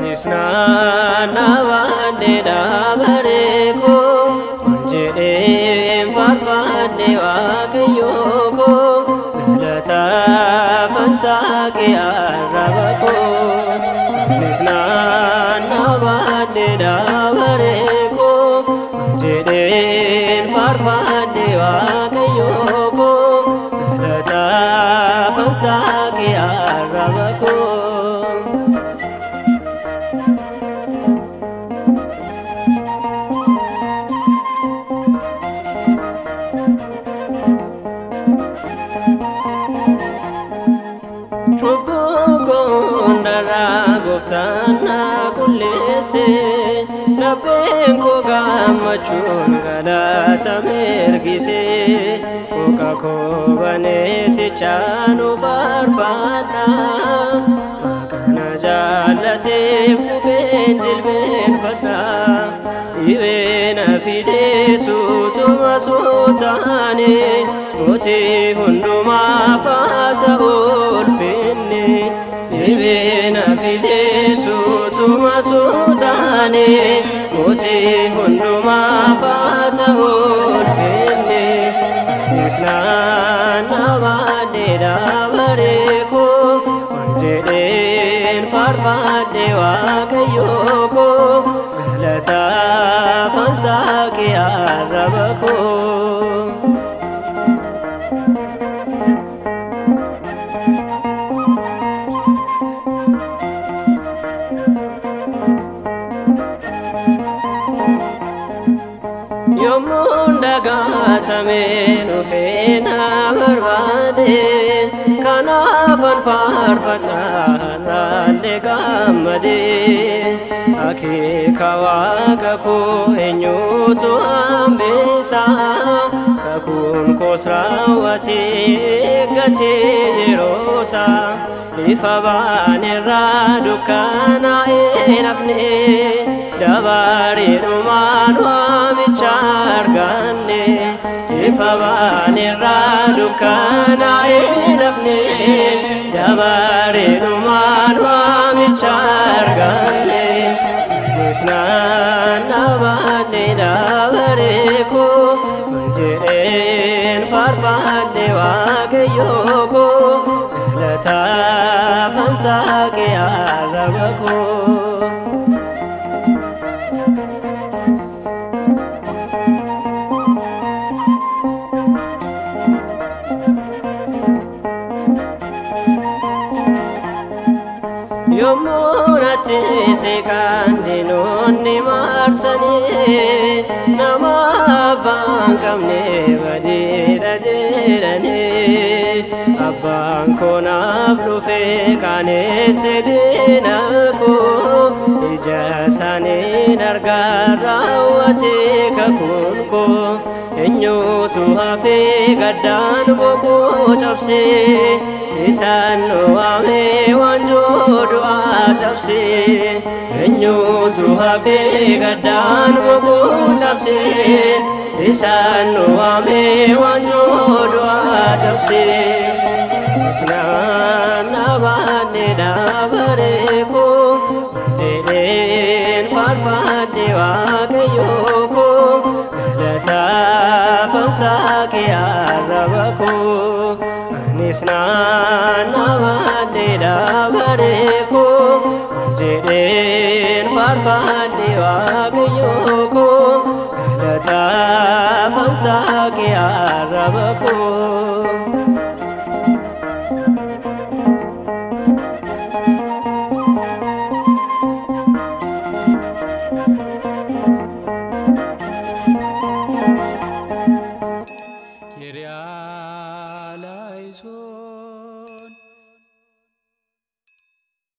Nisna vande dabareko unjede farfande wakayoko belata fansake arabako Nisna vande dabareko unjede farfande wakayoko belata fansake arabako Goftana kulese nabenko gamachun galata mergise koka kobane se chanu farfana makana jalate kufen jilben fatna ibena fide sutuma sutane moti hunduma fata ulfinni ibena fide sutuma sutane moti hunduma fata ulfinni Nisna vande dabareko unjeden farfande wakayoko belata fansake arabako Yomunda gatame nufena barbade kanafan farfana rande gamade ake kawaga ko enyuto ambesa kakun kosrawati gache yerosa ifabane radukana enafne dabari numanwa chargane ifabane radukana enafne dabari numanwa chargane Nisna vande dabareko unjeden farfande wakayoko belata fansake arabako Yomunati sekande nonni marsani nama bankamne vadira jerane abanko nablufe kane sedinako ijasane nargarawate kakunko enyutu hafe gadan boko chapse Isanu ame wanjodu achapse enyutu hafe gadan boko chapse Isanu ame wanjodu achapse Nisna vande dabareko unjeden farfande wakayoko belata fansake arabako Nisna vande dabareko unjeden farfande wakayoko belata fansake arabako